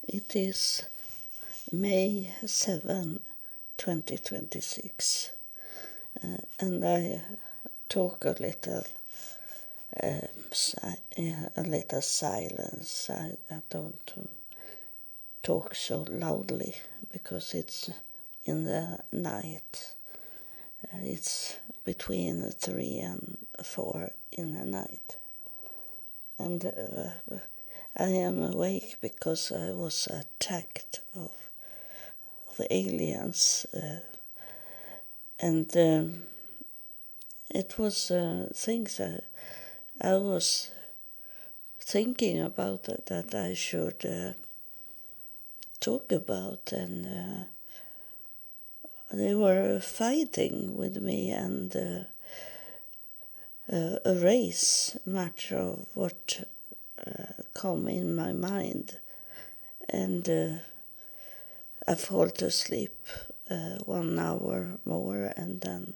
It is May 7, 2026, and I talk a little silence. I don't talk so loudly because it's in the night. It's between 3 and 4 in the night. And I am awake because I was attacked of aliens. And it was things I was thinking about that I should talk about, and they were fighting with me and erase much of what come in my mind, and I fall to sleep 1 hour more, and then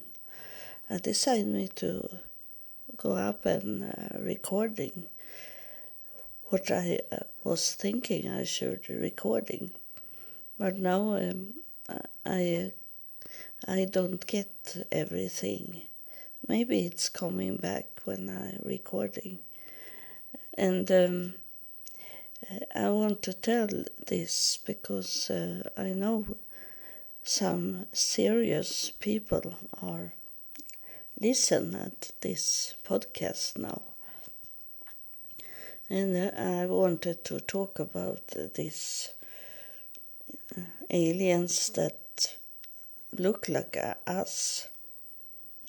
I decided to go up and recording what I was thinking I should recording, but now I don't get everything. Maybe it's coming back when I'm recording, and I want to tell this because I know some serious people are listen at this podcast now. And I wanted to talk about these aliens that look like us.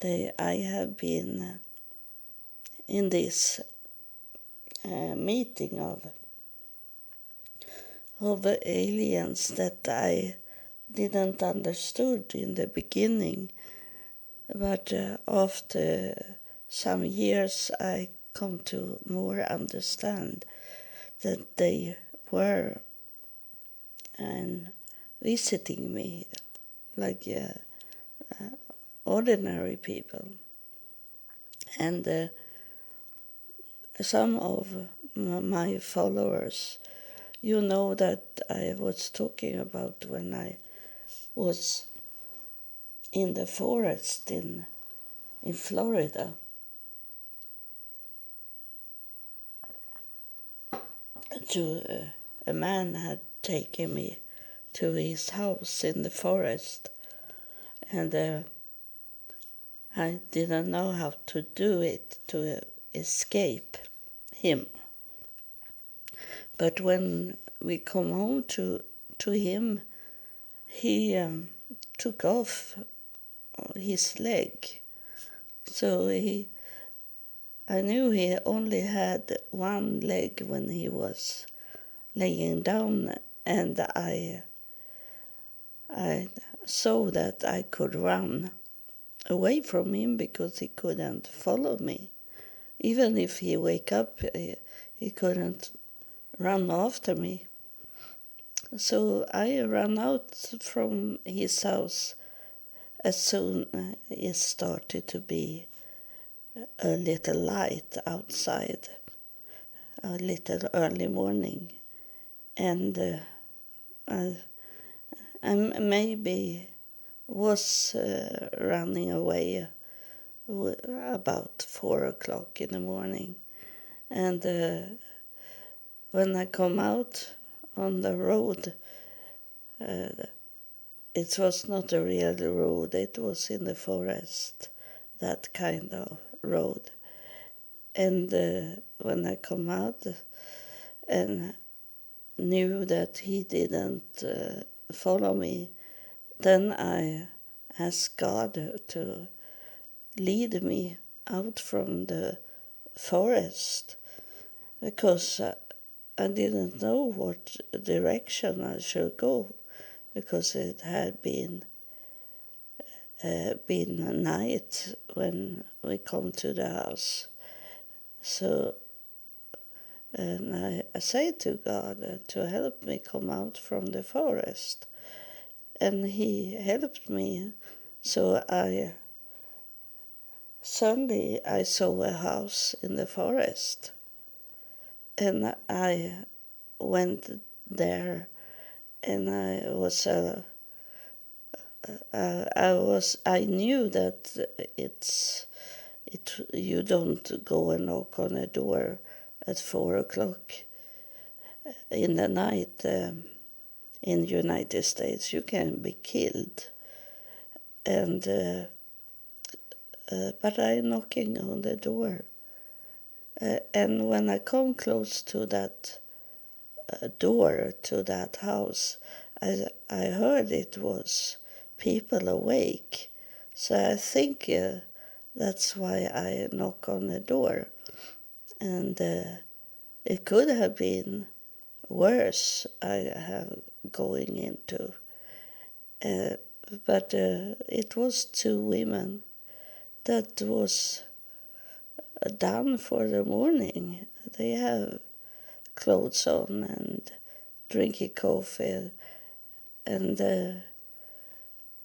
I have been in this meeting of aliens that I didn't understood in the beginning, but after some years I come to more understand that they were and visiting me like ordinary people. And some of my followers, you know that I was talking about when I was in the forest in Florida. A man had taken me to his house in the forest, and I didn't know how to do it to escape him. But when we come home to him, he took off his leg. So I knew he only had one leg when he was laying down, and I saw that I could run away from him because he couldn't follow me. Even if he wake up, he couldn't run after me. So I ran out from his house as soon as it started to be a little light outside, a little early morning. And I maybe was running away about 4 o'clock in the morning. And when I come out on the road, it was not a real road, it was in the forest, that kind of road. And when I come out and knew that he didn't follow me, then I asked God to lead me out from the forest, because I didn't know what direction I should go, because it had been night when we come to the house. So, and I said to God to help me come out from the forest, and he helped me. So suddenly I saw a house in the forest, and I went there, and I knew that you don't go and knock on a door at 4 o'clock in the night in the United States. You can be killed, and but I'm knocking on the door, and when I come close to that door to that house, I heard it was people awake. So I think that's why I knock on the door. And it could have been worse I have going into. But it was 2 women that was done for the morning. They have clothes on and drinking coffee, and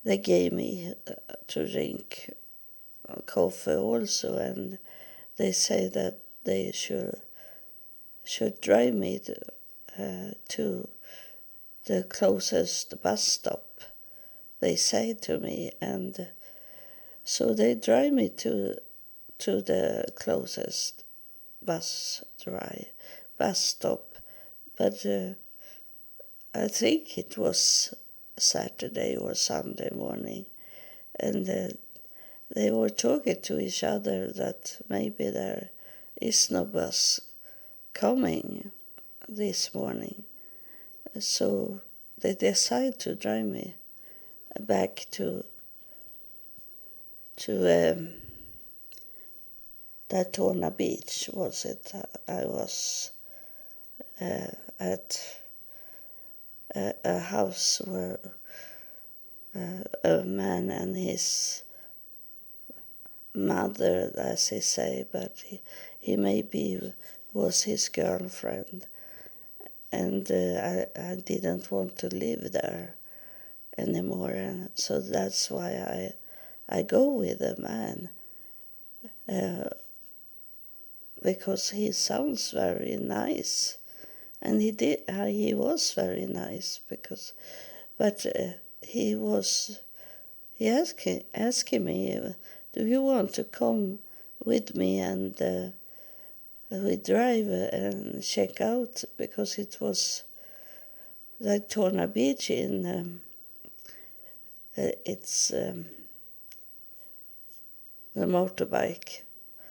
they gave me to drink coffee also, and they say that they should drive me to the closest bus stop, they say to me, and so they drive me to the closest bus stop, but I think it was Saturday or Sunday morning, and they were talking to each other that maybe there is no bus coming this morning. So they decided to drive me back to Daytona Beach, was it? I was at a house where a man and his mother, as he say, but he maybe was his girlfriend, and I didn't want to live there anymore, and so that's why I go with the man, because he sounds very nice, and he was very nice, but he asking me, do you want to come with me, and we drive and check out, because it was Daytona Beach in it's the motorbike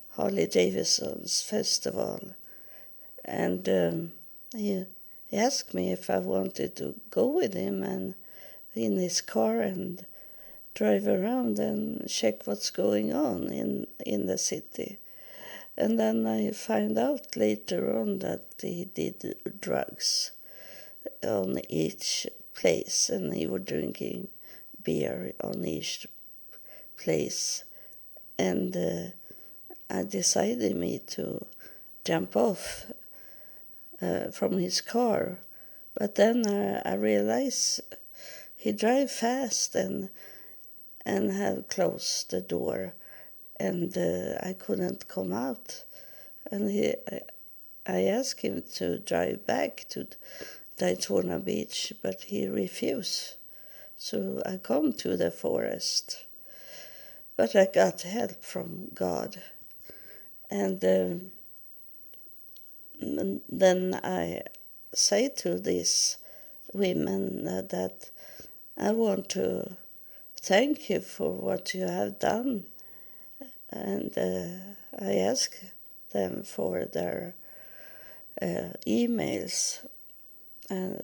Harley Davidson's festival, and he asked me if I wanted to go with him and in his car and drive around and check what's going on in the city. And then I find out later on that he did drugs on each place, and he was drinking beer on each place. And I decided me to jump off from his car. But then I realized he drive fast and have closed the door, and I couldn't come out. And I asked him to drive back to Daytona Beach, but he refused. So I come to the forest. But I got help from God. And then I say to these women that I want to thank you for what you have done. And I ask them for their emails.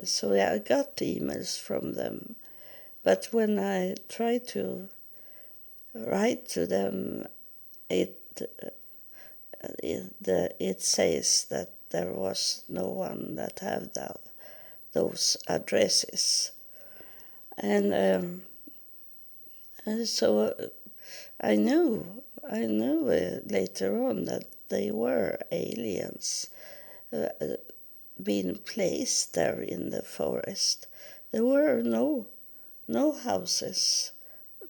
So I got emails from them. But when I try to write to them, it says that there was no one that had those addresses. And so I knew later on that they were aliens being placed there in the forest. There were no houses.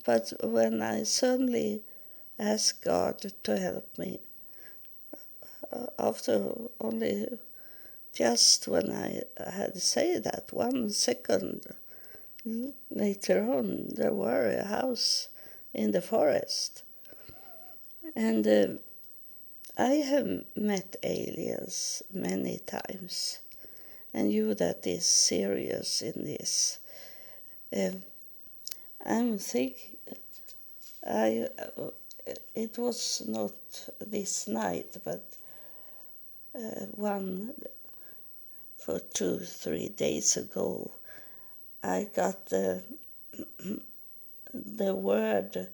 But when I suddenly asked God to help me, after only just when I had said that, 1 second later on, there were a house in the forest. And I have met aliens many times, and you that is serious in this. I'm thinking, it was not this night, but one for 2-3 days ago, I got the word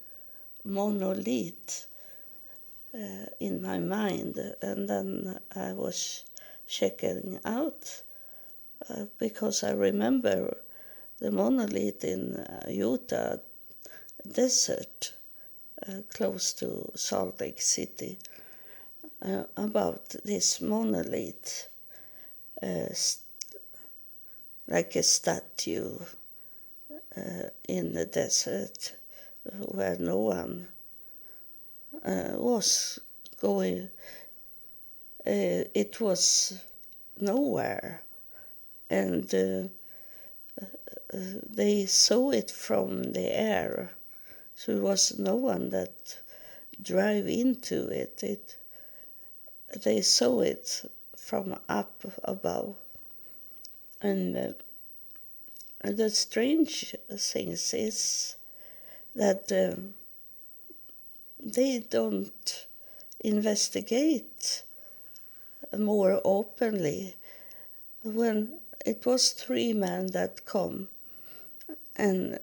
monolith in my mind, and then I was checking out because I remember the monolith in Utah desert close to Salt Lake City, about this monolith, like a statue in the desert where no one was going. It was nowhere, and they saw it from the air, so it was no one that drive into it. They saw it from up above, and the strange thing is that they don't investigate more openly. When it was 3 men that come, and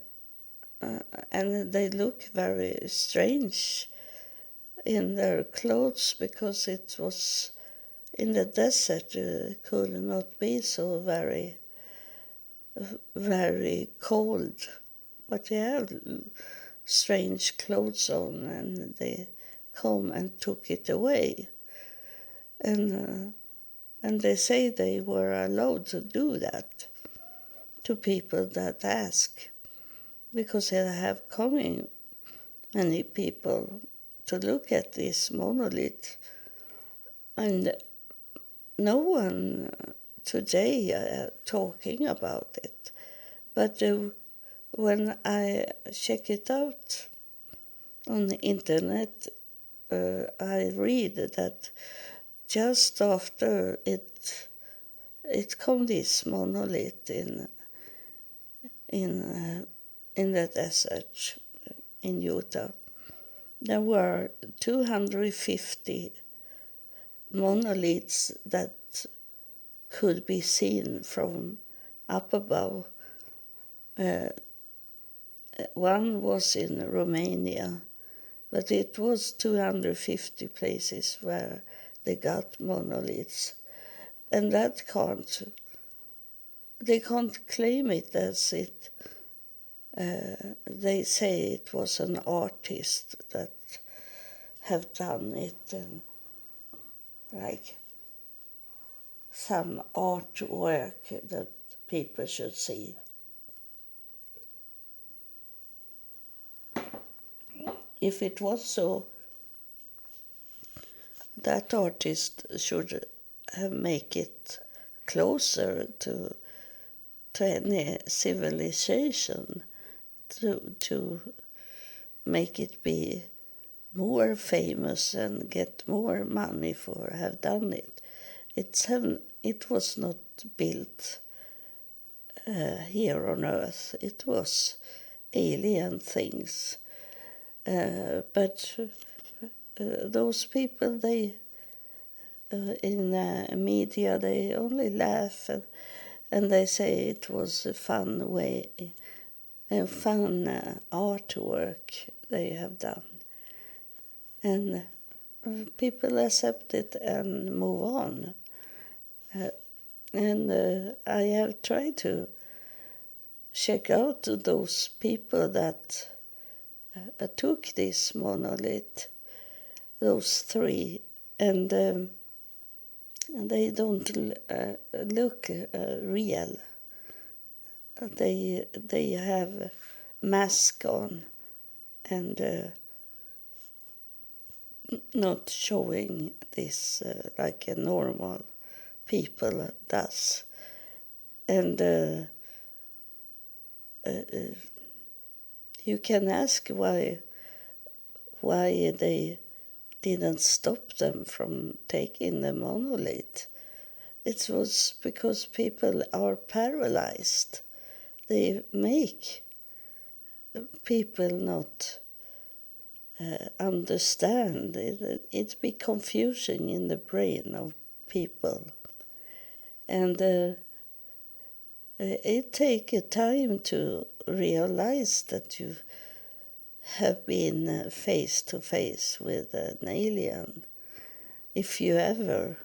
they look very strange in their clothes, because it was in the desert, could not be so very, very cold, but they have strange clothes on, and they come and took it away, and they say they were allowed to do that to people that ask, because they have coming many people to look at this monolith, and no one today talking about it. But when I check it out on the internet, I read that just after it come this monolith in the desert in Utah. There were 250 monoliths that could be seen from up above. One was in Romania, but it was 250 places where they got monoliths. And that they can't claim it as it. They say it was an artist that have done it, and like some artwork that people should see. If it was so, that artist should have make it closer to any civilization, to make it be more famous and get more money for have done it. It was not built here on Earth. It was alien things. But those people, they in media, they only laugh, and they say it was a fun way, a fun artwork they have done. And people accept it and move on. And I have tried to check out those people that took this monolith, those 3, and they don't look real. They have mask on and not showing this like a normal people does. And you can ask why they didn't stop them from taking the monolith. It was because people are paralyzed. They make people not understand. It's big confusion in the brain of people. And it takes time to realize that you have been face to face with an alien, if you ever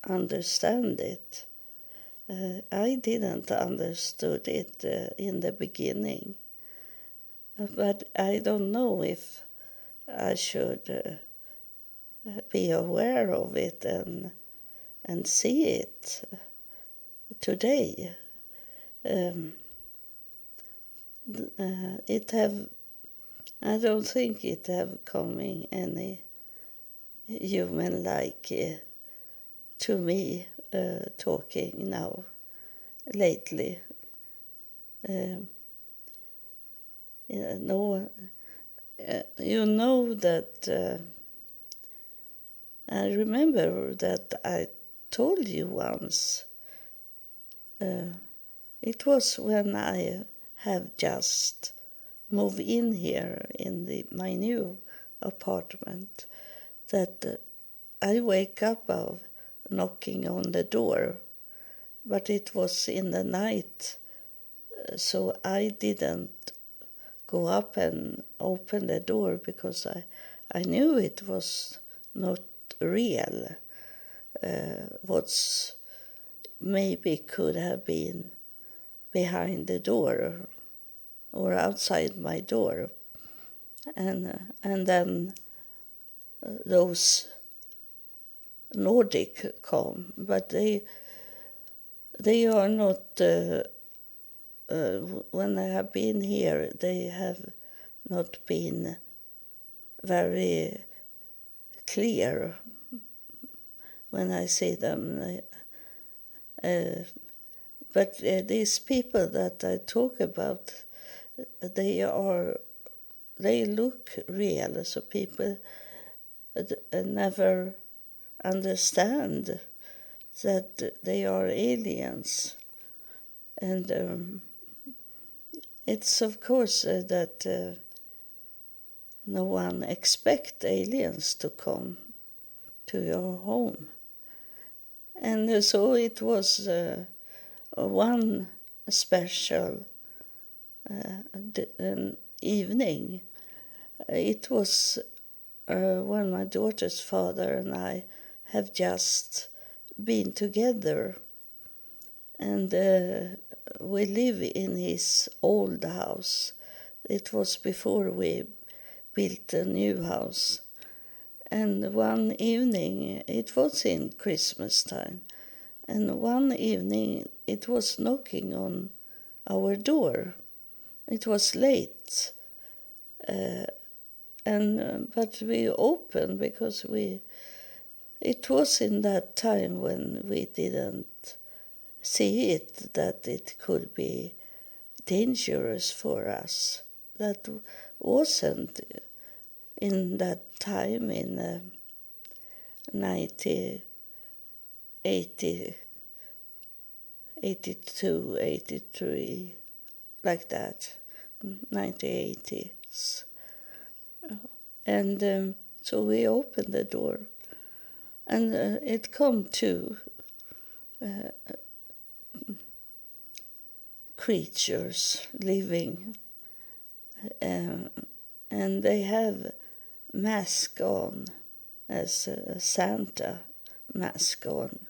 understand it. I didn't understood it in the beginning, but I don't know if I should be aware of it and see it today. I don't think it have coming any human like to me talking now lately. No, you know that I remember that I told you once. It was when I have just moved in here in my new apartment that I wake up of knocking on the door, but it was in the night, so I didn't go up and open the door because I knew it was not real. What's maybe could have been behind the door or outside my door, and then those Nordic come, but they are not. When I have been here, they have not been very clear when I see them. But these people that I talk about, they look real, so people never understand that they are aliens. And it's of course that no one expects aliens to come to your home. And so it was one special evening. It was when my daughter's father and I have just been together, and we live in his old house. It was before we built a new house. And one evening, it was in Christmas time, and one evening it was knocking on our door. It was late, but we opened because it was in that time when we didn't see it, that it could be dangerous for us. That wasn't in that time in 1980, 82, 83, like that, 1980s. And so we opened the door, and it come two creatures living, and they have mask on, as a Santa mask on.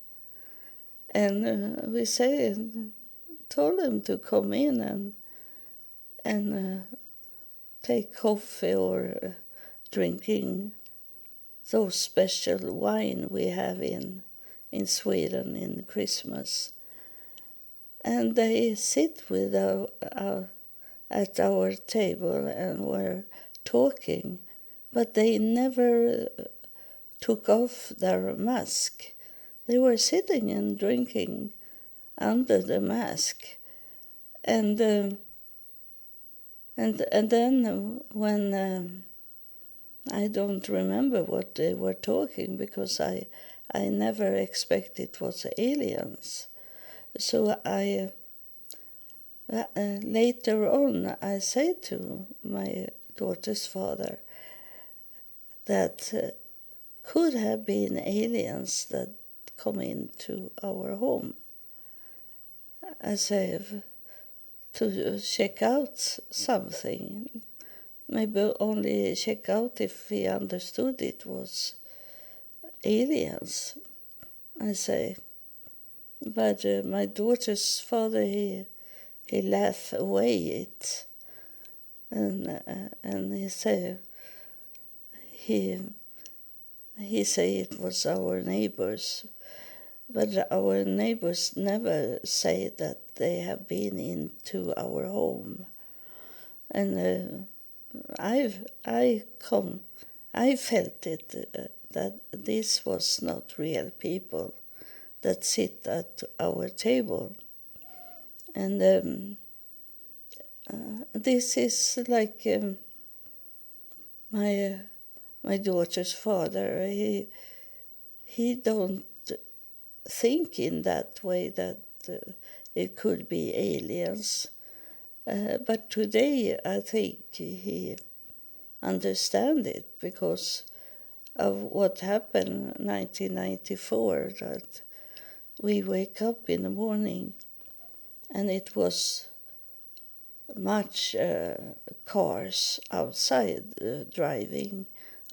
And we told them to come in and take coffee or drinking those special wine we have in Sweden in Christmas. And they sit with at our table and were talking, but they never took off their mask. they were sitting and drinking under the mask. And then when I don't remember what they were talking, because I never expected it was aliens. So I later on I said to my daughter's father that could have been aliens that come into our home. I said to check out something, maybe only check out if he understood it was aliens, I say. But my daughter's father, he laughed away it, and he said he say it was our neighbors, but our neighbors never say that they have been into our home, and I felt it that this was not real people that sit at our table. And this is like my daughter's father. He don't think in that way that it could be aliens. But today I think he understands it because of what happened in 1994, that we wake up in the morning and it was much cars outside driving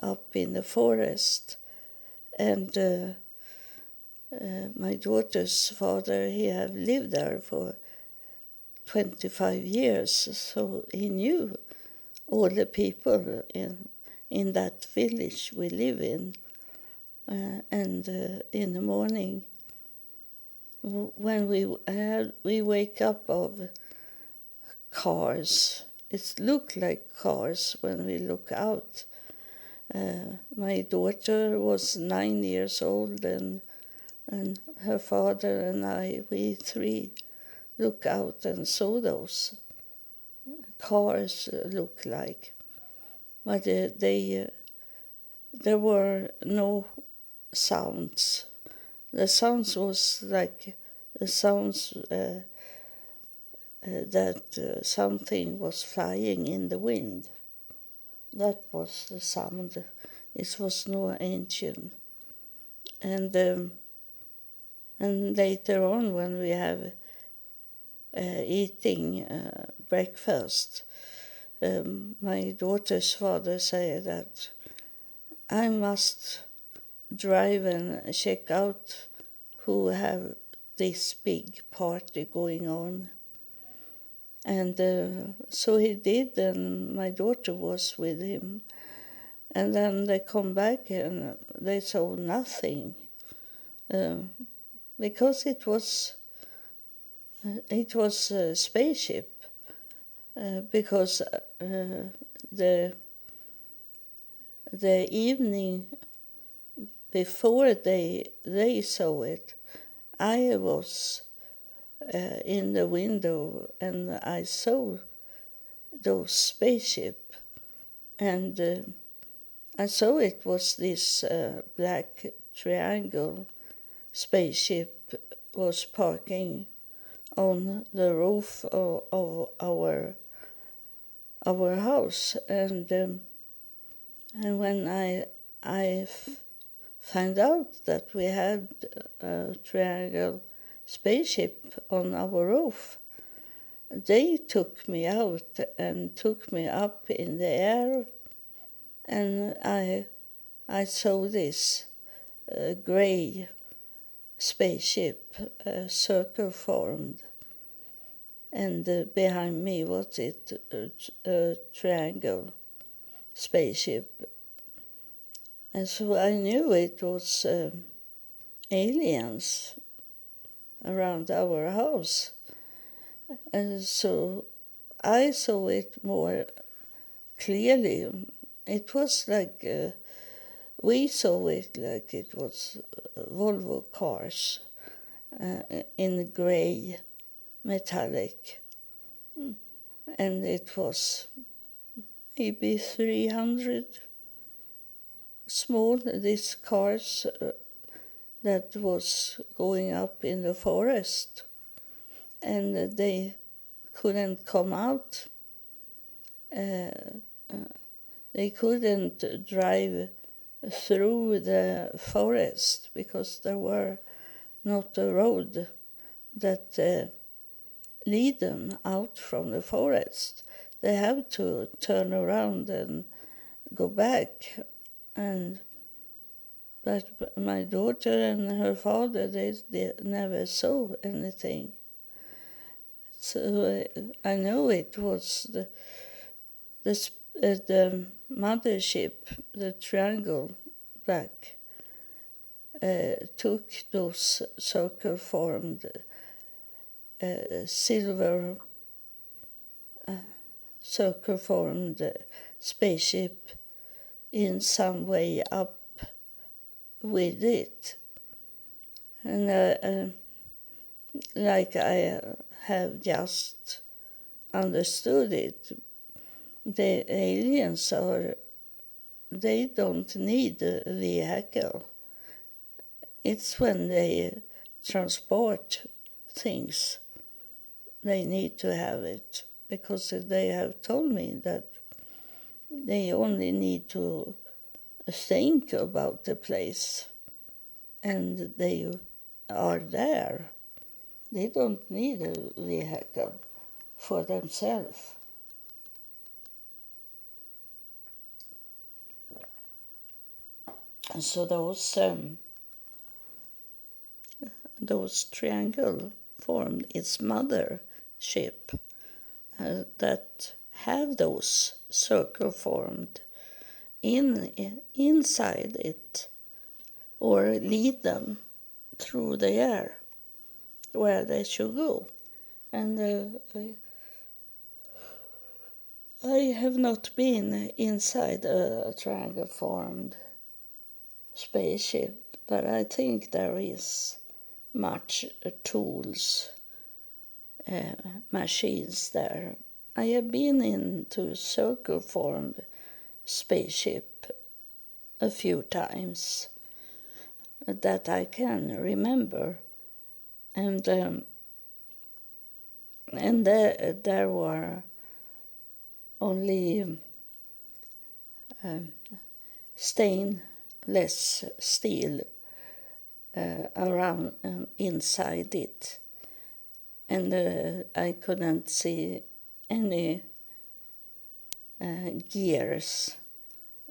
up in the forest. And my daughter's father, he have lived there for 25 years, so he knew all the people in that village we live in. And in the morning, when we wake up of cars, it looked like cars when we look out. My daughter was 9 years old, and her father and I, we three, look out and saw those cars look like. But there were no sounds. The sounds was like the sounds that something was flying in the wind. That was the sound. It was no engine. And later on, when we have eating breakfast, my daughter's father said that I must drive and check out who have this big party going on. And so he did, and my daughter was with him. And then they come back and they saw nothing, because it was a spaceship, because the evening before they saw it, I was in the window and I saw those spaceship, and I saw it was this black triangle spaceship was parking on the roof of our house, and when I found out that we had a triangle spaceship on our roof, they took me out and took me up in the air, and I saw this gray spaceship, circle formed, and behind me was it a triangle spaceship. And so I knew it was aliens around our house. And so I saw it more clearly. It was like we saw it like it was Volvo cars in grey, metallic, and it was maybe 300 small, these cars that was going up in the forest, and they couldn't come out. They couldn't drive through the forest because there were not a road that lead them out from the forest. They have to turn around and go back. But my daughter and her father, they never saw anything. So I know it was the mothership, the triangle back, took those circle-formed silver circle-formed spaceship in some way up with it. And like I have just understood it, the aliens they don't need a vehicle. It's when they transport things, they need to have it, because they have told me that they only need to think about the place and they are there. They don't need a vehicle for themselves. And so those triangle formed its mother ship that have those circle formed inside it, or lead them through the air where they should go. And I have not been inside a triangle formed spaceship, but I think there is much tools, machines there. I have been into circle-formed spaceship a few times that I can remember, and there were only stainless steel around inside it, and I couldn't see any gears,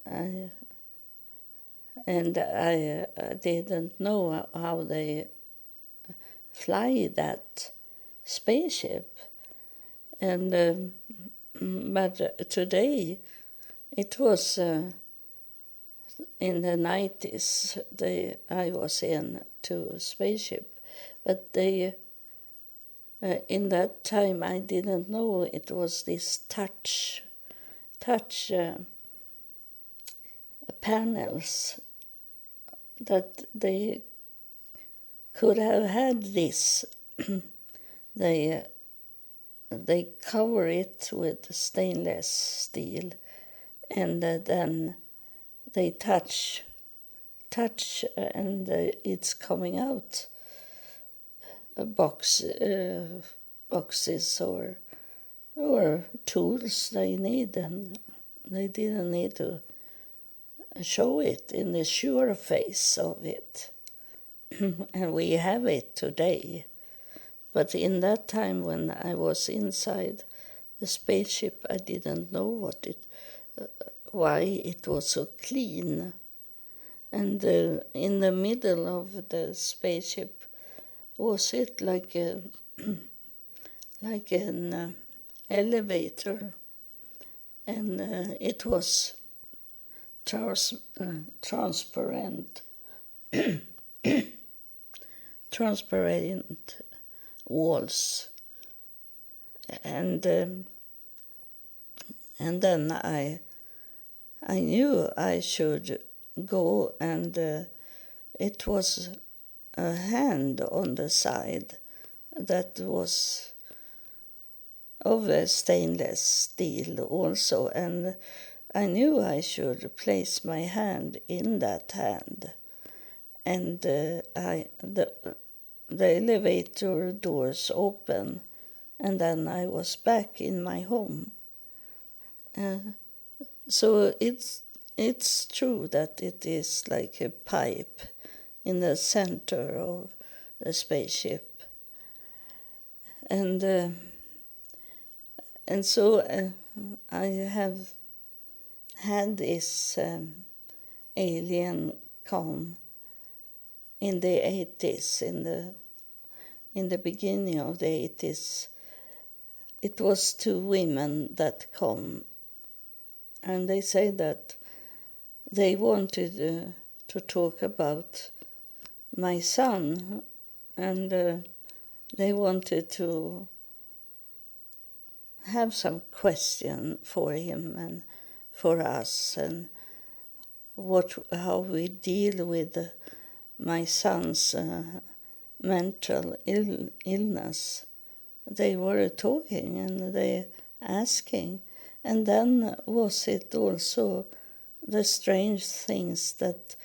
and I didn't know how they fly that spaceship. And but today it was in the 90s I was in to spaceship, but they in that time I didn't know it was this touch panels that they could have had this. They cover it with stainless steel, and then they touch, and it's coming out boxes or tools they need, and they didn't need to show it in the sure face of it. And we have it today. But in that time when I was inside the spaceship, I didn't know why it was so clean. And in the middle of the spaceship was it like an elevator, and it was transparent walls, and then I knew I should go, and it was a hand on the side that was of a stainless steel also, and I knew I should place my hand in that hand, and the elevator doors open, and then I was back in my home. So it's true that it is like a pipe in the center of the spaceship, and so I have had this alien come in the 80s, in the beginning of the 80s. It was two women that come, and they say that they wanted to talk about my son, and they wanted to have some question for him and for us, and how we deal with my son's mental illness. They were talking and they asking, and then was it also the strange things that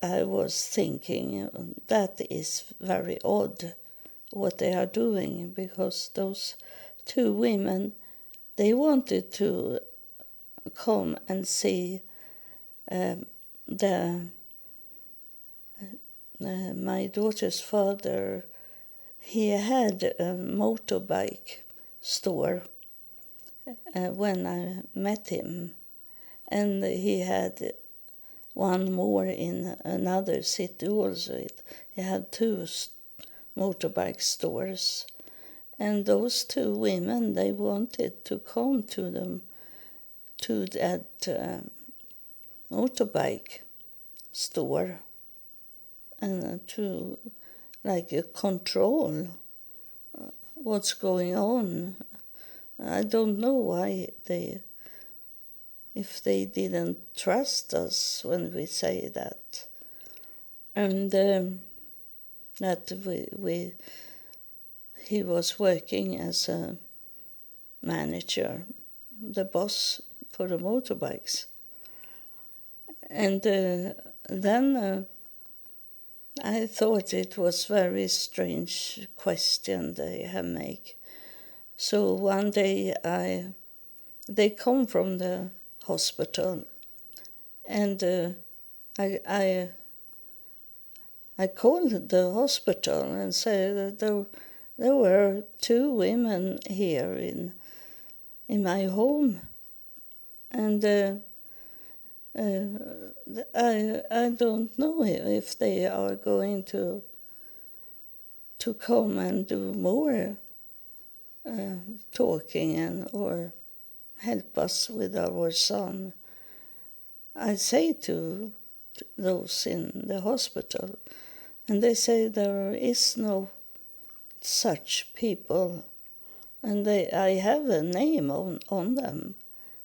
I was thinking, that is very odd what they are doing, because those two women, they wanted to come and see my daughter's father. He had a motorbike store when I met him, and he had one more in another city also. He had two motorbike stores, and those two women, they wanted to come to that motorbike store and to control what's going on. I don't know why if they didn't trust us when we say that. And that he was working as a manager, the boss for the motorbikes. And then I thought it was very strange question they have make. So one day they come from the hospital, and I called the hospital and said that there were two women here in my home, and I don't know if they are going to come and do more talking or help us with our son. I say to those in the hospital, and they say there is no such people, and I have a name on them,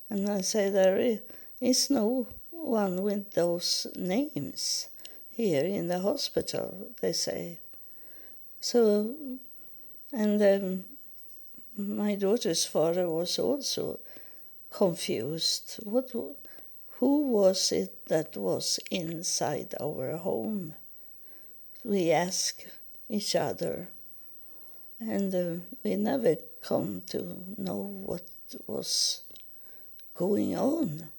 and I say there is no one with those names here in the hospital, they say. So, and my daughter's father was also confused. Who was it that was inside our home? We asked each other, and we never come to know what was going on.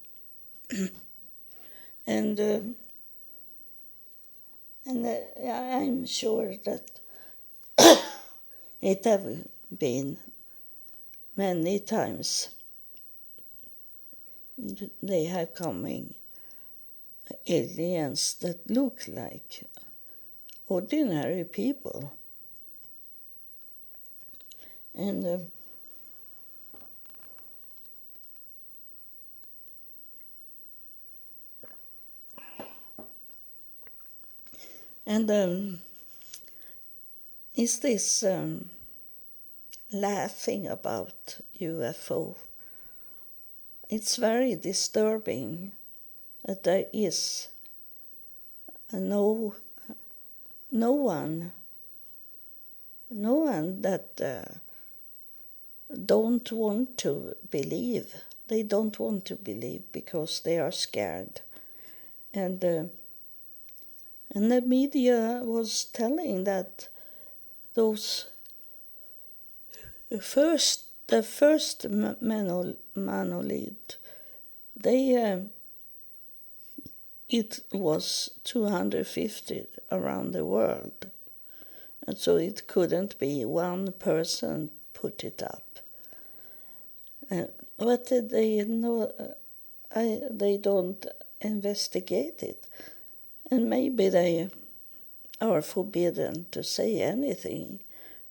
And I'm sure that it have been many times they have coming aliens that look like ordinary people. And is this laughing about UFO? It's very disturbing that there is no one that don't want to believe. They don't want to believe because they are scared. And the media was telling that the first monolith, it was 250 around the world. And so it couldn't be one person put it up. But they don't investigate it. And maybe they are forbidden to say anything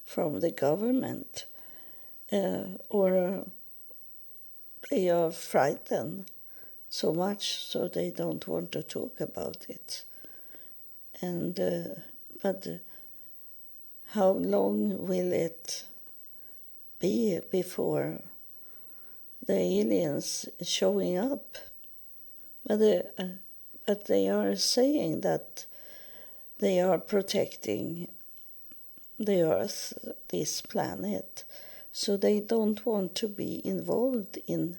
from the government, or they are frightened so much so they don't want to talk about it. And but how long will it be before the aliens showing up? But they are saying that they are protecting the Earth, this planet, so they don't want to be involved in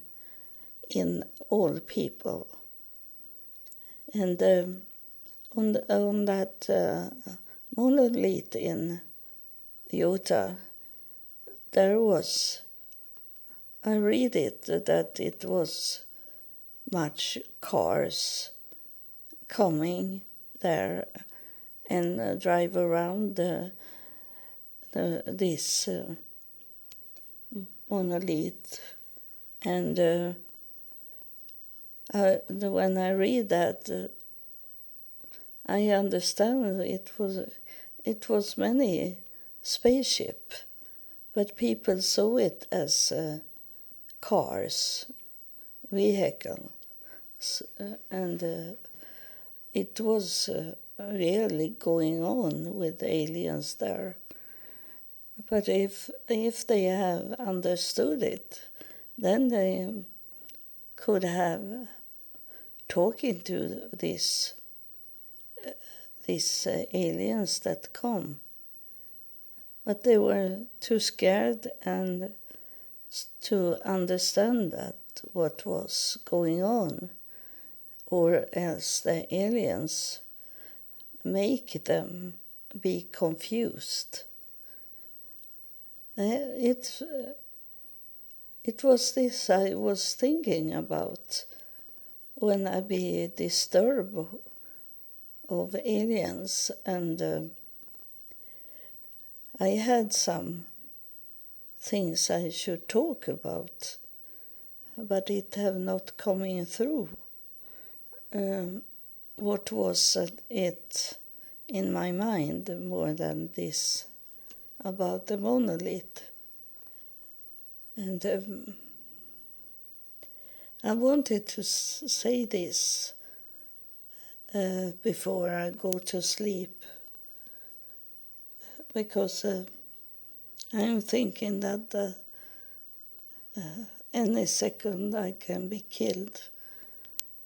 all people. And on that monolith in Utah, there was, I read it, that it was much cars coming there and drive around this monolith. And when I read that, I understand it was many spaceship, but people saw it as cars, vehicles, and it was really going on with aliens there. But if they have understood it, then they could have talking to these aliens that come. But they were too scared and to understand that what was going on, or else the aliens make them be confused. It was this I was thinking about when I be disturbed of aliens, and I had some things I should talk about, but it have not coming through. What was it in my mind more than this about the monolith? And I wanted to say this before I go to sleep, because I'm thinking that any second I can be killed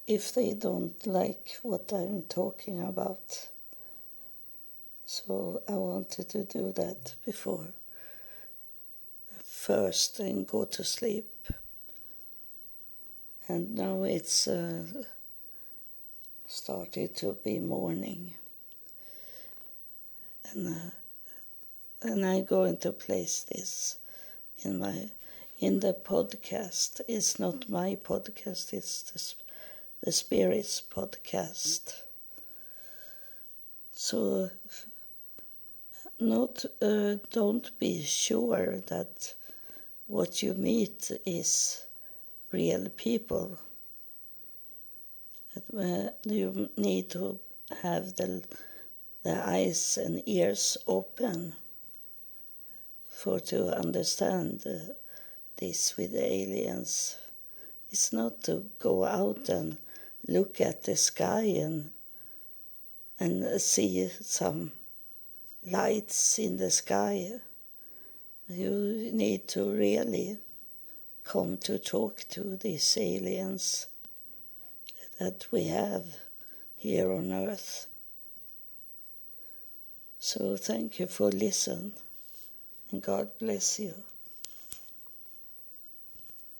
if they don't like what I'm talking about. So I wanted to do that before first and go to sleep. And now it's started to be morning. And I'm going to place this in the podcast. It's not my podcast, it's the Spirit's podcast. So don't be sure that what you meet is real people. You need to have the eyes and ears open to understand this with the aliens. It's not to go out and look at the sky and see some lights in the sky. You need to really come to talk to these aliens that we have here on earth. So thank you for listening, and God bless you.